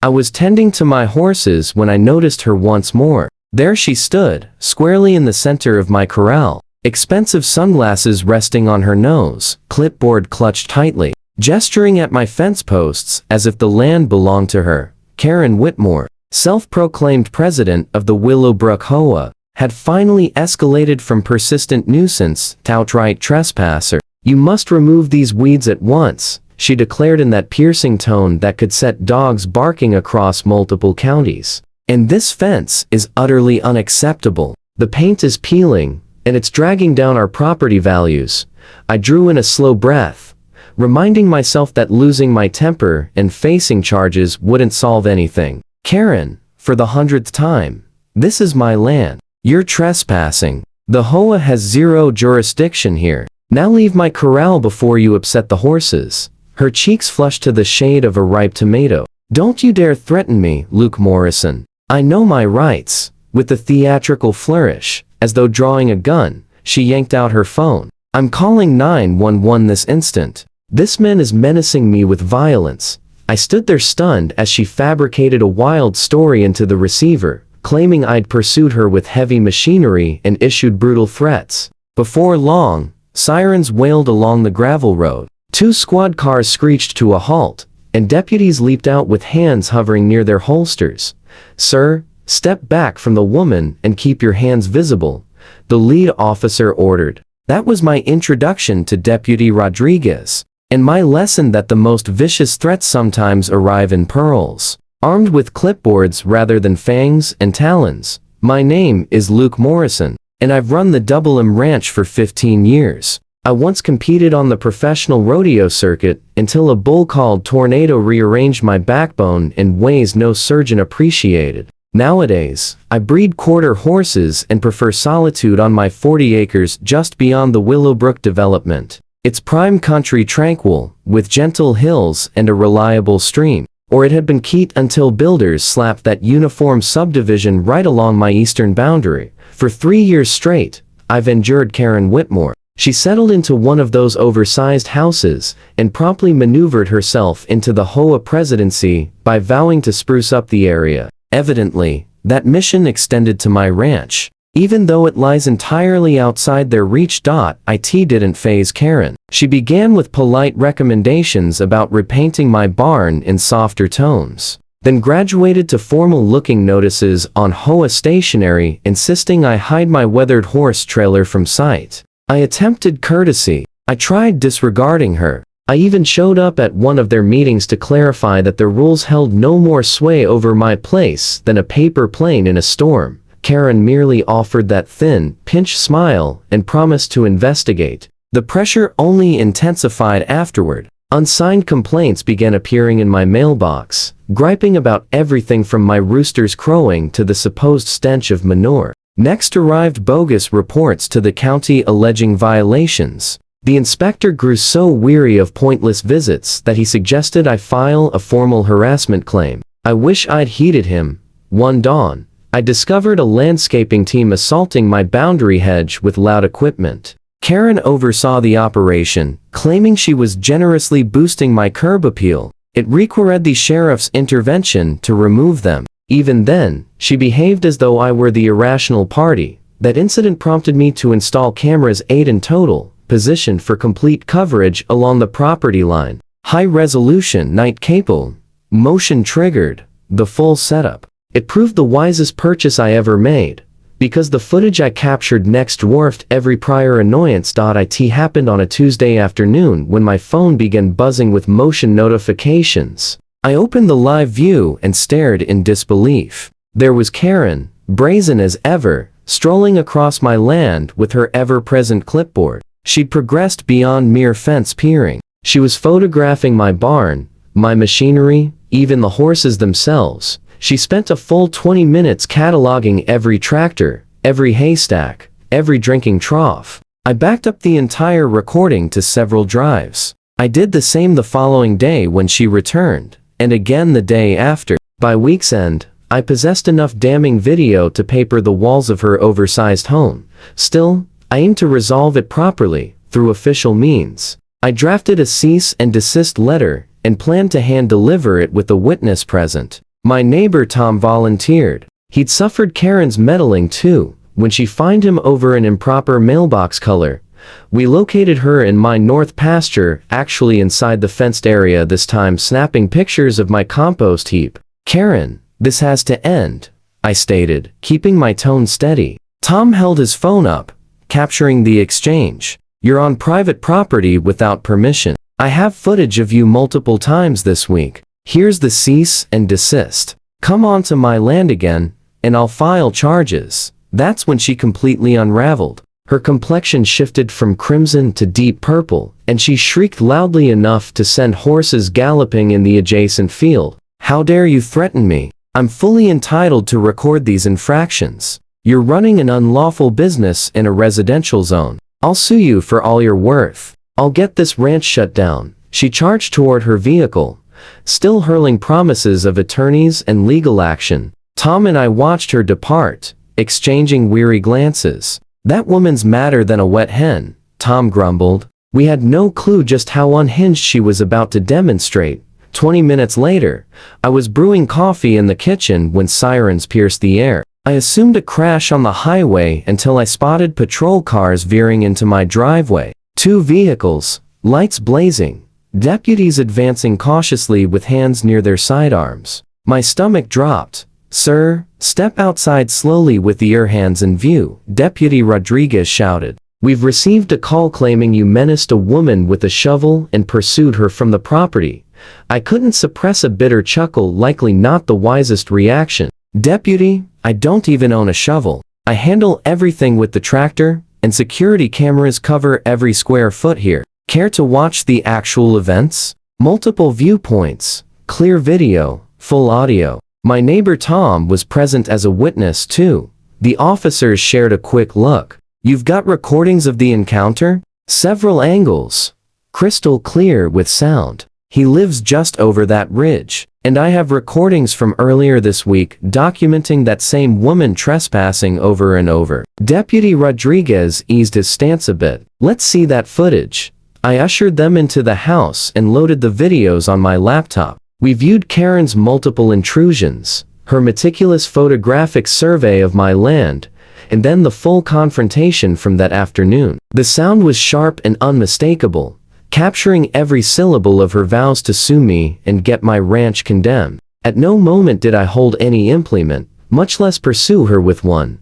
I was tending to my horses when I noticed her once more. There she stood, squarely in the center of my corral, expensive sunglasses resting on her nose, clipboard clutched tightly, gesturing at my fence posts as if the land belonged to her. Karen Whitmore, self-proclaimed president of the Willowbrook HOA, had finally escalated from persistent nuisance to outright trespasser. "You must remove these weeds at once," she declared in that piercing tone that could set dogs barking across multiple counties. "And this fence is utterly unacceptable. The paint is peeling, and it's dragging down our property values." I drew in a slow breath, reminding myself that losing my temper and facing charges wouldn't solve anything. "Karen, for the 100th time, this is my land. You're trespassing. The HOA has zero jurisdiction here. Now leave my corral before you upset the horses." Her cheeks flushed to the shade of a ripe tomato. "Don't you dare threaten me, Luke Morrison. I know my rights." With a theatrical flourish, as though drawing a gun, she yanked out her phone. "I'm calling 911 this instant. This man is menacing me with violence." I stood there stunned as she fabricated a wild story into the receiver, claiming I'd pursued her with heavy machinery and issued brutal threats. Before long, sirens wailed along the gravel road. 2 squad cars screeched to a halt, and deputies leaped out with hands hovering near their holsters. "Sir, step back from the woman and keep your hands visible," the lead officer ordered. That was my introduction to Deputy Rodriguez, and my lesson that the most vicious threats sometimes arrive in pearls, armed with clipboards rather than fangs and talons. "My name is Luke Morrison, and I've run the Double M Ranch for 15 years. I once competed on the professional rodeo circuit until a bull called Tornado rearranged my backbone in ways no surgeon appreciated. Nowadays, I breed quarter horses and prefer solitude on my 40 acres just beyond the Willowbrook development. It's prime country, tranquil, with gentle hills and a reliable stream." Or it had been Keat until builders slapped that uniform subdivision right along my eastern boundary. For 3 years straight, I've endured Karen Whitmore. She settled into one of those oversized houses and promptly maneuvered herself into the HOA presidency by vowing to spruce up the area. Evidently, that mission extended to my ranch. Even though it lies entirely outside their reach. It didn't faze Karen. She began with polite recommendations about repainting my barn in softer tones, then graduated to formal-looking notices on HOA stationery insisting I hide my weathered horse trailer from sight. I attempted courtesy. I tried disregarding her. I even showed up at one of their meetings to clarify that the rules held no more sway over my place than a paper plane in a storm. Karen merely offered that thin, pinched smile and promised to investigate. The pressure only intensified afterward. Unsigned complaints began appearing in my mailbox, griping about everything from my rooster's crowing to the supposed stench of manure. Next arrived bogus reports to the county alleging violations. The inspector grew so weary of pointless visits that he suggested I file a formal harassment claim. I wish I'd heeded him. One dawn, I discovered a landscaping team assaulting my boundary hedge with loud equipment. Karen oversaw the operation, claiming she was generously boosting my curb appeal. It required the sheriff's intervention to remove them. Even then, she behaved as though I were the irrational party. That incident prompted me to install cameras, 8 in total, positioned for complete coverage along the property line. High-resolution night cable, motion-triggered, the full setup. It proved the wisest purchase I ever made, because the footage I captured next dwarfed every prior annoyance. It happened on a Tuesday afternoon when my phone began buzzing with motion notifications. I opened the live view and stared in disbelief. There was Karen, brazen as ever, strolling across my land with her ever-present clipboard. She'd progressed beyond mere fence peering. She was photographing my barn, my machinery, even the horses themselves. She spent a full 20 minutes cataloging every tractor, every haystack, every drinking trough. I backed up the entire recording to several drives. I did the same the following day when she returned, and again the day after. By week's end, I possessed enough damning video to paper the walls of her oversized home. Still, I aimed to resolve it properly, through official means. I drafted a cease and desist letter, and planned to hand-deliver it with a witness present. My neighbor Tom volunteered. He'd suffered Karen's meddling too, when she fined him over an improper mailbox color. We located her in my north pasture, actually inside the fenced area this time, snapping pictures of my compost heap. Karen, this has to end, I stated, keeping my tone steady. Tom held his phone up, capturing the exchange. You're on private property without permission. I have footage of you multiple times this week. Here's the cease and desist. Come onto my land again, and I'll file charges. That's when she completely unraveled. Her complexion shifted from crimson to deep purple, and she shrieked loudly enough to send horses galloping in the adjacent field. How dare you threaten me? I'm fully entitled to record these infractions. You're running an unlawful business in a residential zone. I'll sue you for all you're worth. I'll get this ranch shut down. She charged toward her vehicle, still hurling promises of attorneys and legal action. Tom and I watched her depart, exchanging weary glances. That woman's madder than a wet hen, Tom grumbled. We had no clue just how unhinged she was about to demonstrate. 20 minutes later, I was brewing coffee in the kitchen when sirens pierced the air. I assumed a crash on the highway until I spotted patrol cars veering into my driveway. 2 vehicles, lights blazing, deputies advancing cautiously with hands near their sidearms. My stomach dropped. Sir, step outside slowly with your hands in view, Deputy Rodriguez shouted. We've received a call claiming you menaced a woman with a shovel and pursued her from the property. I couldn't suppress a bitter chuckle, likely not the wisest reaction. Deputy, I don't even own a shovel. I handle everything with the tractor, and security cameras cover every square foot here. Care to watch the actual events? Multiple viewpoints, clear video, full audio. My neighbor Tom was present as a witness too. The officers shared a quick look. You've got recordings of the encounter? Several angles. Crystal clear with sound. He lives just over that ridge. And I have recordings from earlier this week documenting that same woman trespassing over and over. Deputy Rodriguez eased his stance a bit. Let's see that footage. I ushered them into the house and loaded the videos on my laptop. We viewed Karen's multiple intrusions, her meticulous photographic survey of my land, and then the full confrontation from that afternoon. The sound was sharp and unmistakable, capturing every syllable of her vows to sue me and get my ranch condemned. At no moment did I hold any implement, much less pursue her with one.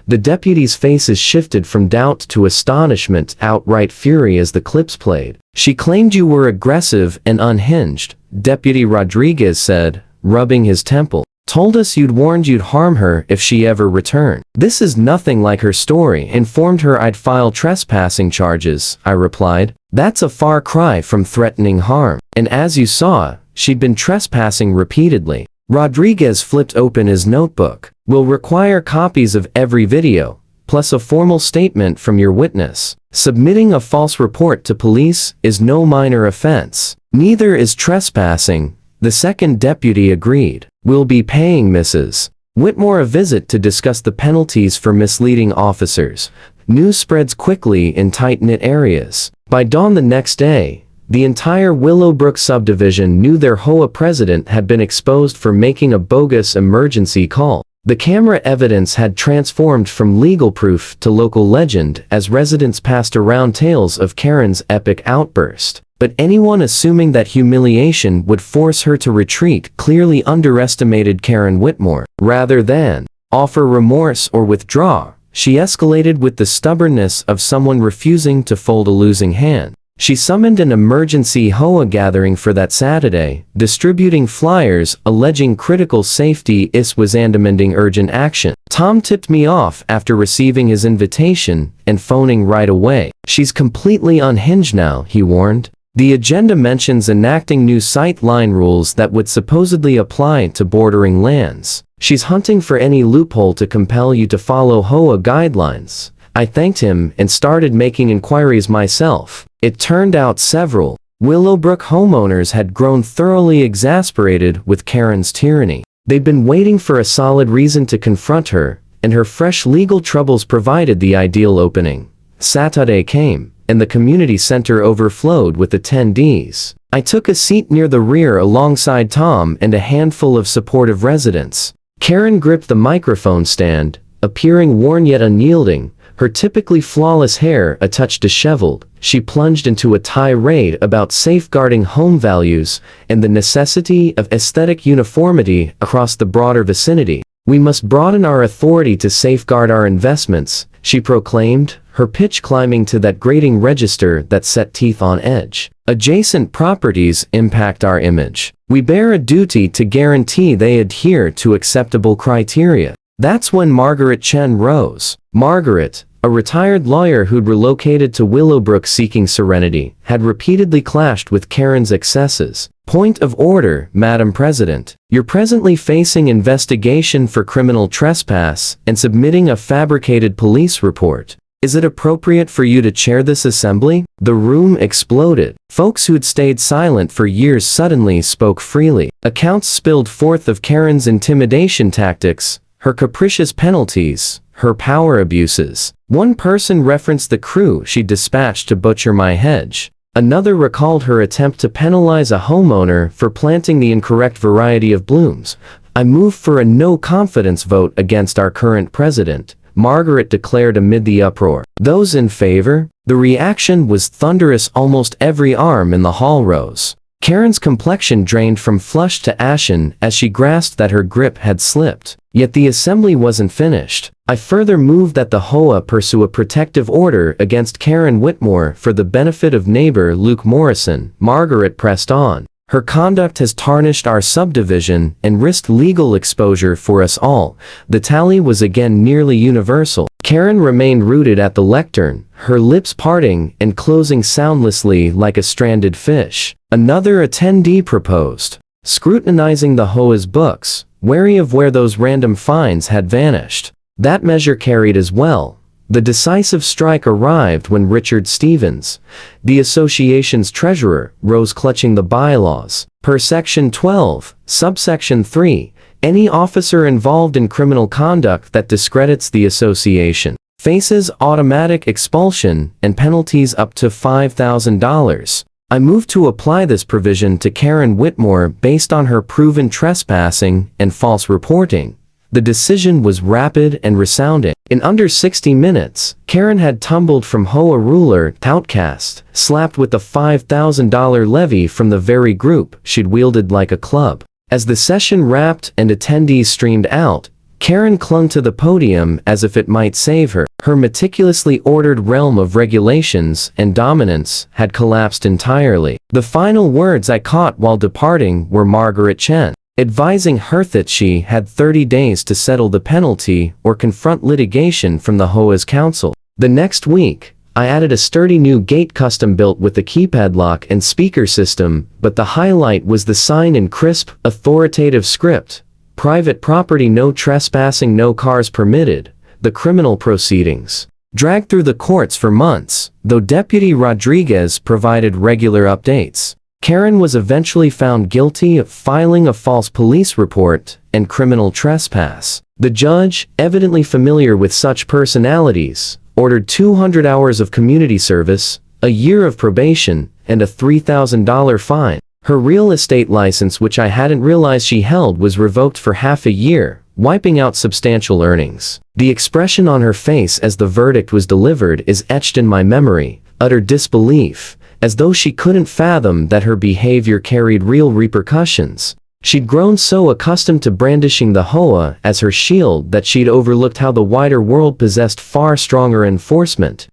The deputy's faces shifted from doubt to astonishment, outright fury as the clips played. She claimed you were aggressive and unhinged, Deputy Rodriguez said, rubbing his temple. Told us you'd warned you'd harm her if she ever returned. This is nothing like her story. Informed her I'd file trespassing charges, I replied. That's a far cry from threatening harm. And as you saw, she'd been trespassing repeatedly. Rodriguez flipped open his notebook. We'll require copies of every video, plus a formal statement from your witness. Submitting a false report to police is no minor offense. Neither is trespassing, the second deputy agreed. We'll be paying Mrs. Whitmore a visit to discuss the penalties for misleading officers. News spreads quickly in tight-knit areas. By dawn the next day, the entire Willowbrook subdivision knew their HOA president had been exposed for making a bogus emergency call. The camera evidence had transformed from legal proof to local legend as residents passed around tales of Karen's epic outburst. But anyone assuming that humiliation would force her to retreat clearly underestimated Karen Whitmore. Rather than offer remorse or withdraw, she escalated with the stubbornness of someone refusing to fold a losing hand. She summoned an emergency HOA gathering for that Saturday, distributing flyers alleging critical safety issues was demanding urgent action. Tom tipped me off after receiving his invitation and phoning right away. She's completely unhinged now, he warned. The agenda mentions enacting new sight line rules that would supposedly apply to bordering lands. She's hunting for any loophole to compel you to follow HOA guidelines. I thanked him and started making inquiries myself. It turned out several Willowbrook homeowners had grown thoroughly exasperated with Karen's tyranny. They'd been waiting for a solid reason to confront her, and her fresh legal troubles provided the ideal opening. Saturday came, and the community center overflowed with attendees. I took a seat near the rear alongside Tom and a handful of supportive residents. Karen gripped the microphone stand, appearing worn yet unyielding, her typically flawless hair a touch disheveled. She plunged into a tirade about safeguarding home values and the necessity of aesthetic uniformity across the broader vicinity. "We must broaden our authority to safeguard our investments," she proclaimed, her pitch climbing to that grating register that set teeth on edge. "Adjacent properties impact our image. We bear a duty to guarantee they adhere to acceptable criteria." That's when Margaret Chen rose. Margaret, a retired lawyer who'd relocated to Willowbrook seeking serenity, had repeatedly clashed with Karen's excesses. "Point of order, Madam President. You're presently facing investigation for criminal trespass and submitting a fabricated police report. Is it appropriate for you to chair this assembly?" The room exploded. Folks who'd stayed silent for years suddenly spoke freely. Accounts spilled forth of Karen's intimidation tactics, her capricious penalties, her power abuses. One person referenced the crew she dispatched to butcher my hedge. Another recalled her attempt to penalize a homeowner for planting the incorrect variety of blooms. "I move for a no-confidence vote against our current president," Margaret declared amid the uproar. "Those in favor?" The reaction was thunderous. Almost every arm in the hall rose. Karen's complexion drained from flushed to ashen as she grasped that her grip had slipped. Yet the assembly wasn't finished. "I further move that the HOA pursue a protective order against Karen Whitmore for the benefit of neighbor Luke Morrison," Margaret pressed on. "Her conduct has tarnished our subdivision and risked legal exposure for us all." The tally was again nearly universal. Karen remained rooted at the lectern, her lips parting and closing soundlessly like a stranded fish. Another attendee proposed, scrutinizing the HOA's books, wary of where those random finds had vanished. That measure carried as well. The decisive strike arrived when Richard Stevens, the association's treasurer, rose clutching the bylaws. Per Section 12, Subsection 3, any officer involved in criminal conduct that discredits the association faces automatic expulsion and penalties up to $5,000. I move to apply this provision to Karen Whitmore based on her proven trespassing and false reporting. The decision was rapid and resounding. In under 60 minutes, Karen had tumbled from HOA ruler to outcast, slapped with a $5,000 levy from the very group she'd wielded like a club. As the session wrapped and attendees streamed out, Karen clung to the podium as if it might save her. Her meticulously ordered realm of regulations and dominance had collapsed entirely. The final words I caught while departing were Margaret Chen, advising her that she had 30 days to settle the penalty or confront litigation from the HOA's council. The next week, I added a sturdy new gate custom-built with the keypad lock and speaker system, but the highlight was the sign in crisp, authoritative script. "Private property, no trespassing, no cars permitted." The criminal proceedings dragged through the courts for months, though Deputy Rodriguez provided regular updates. Karen was eventually found guilty of filing a false police report and criminal trespass. The judge, evidently familiar with such personalities, ordered 200 hours of community service, a year of probation, and a $3,000 fine. Her real estate license, which I hadn't realized she held, was revoked for half a year, wiping out substantial earnings. The expression on her face as the verdict was delivered is etched in my memory, utter disbelief, as though she couldn't fathom that her behavior carried real repercussions. She'd grown so accustomed to brandishing the HOA as her shield that she'd overlooked how the wider world possessed far stronger enforcement.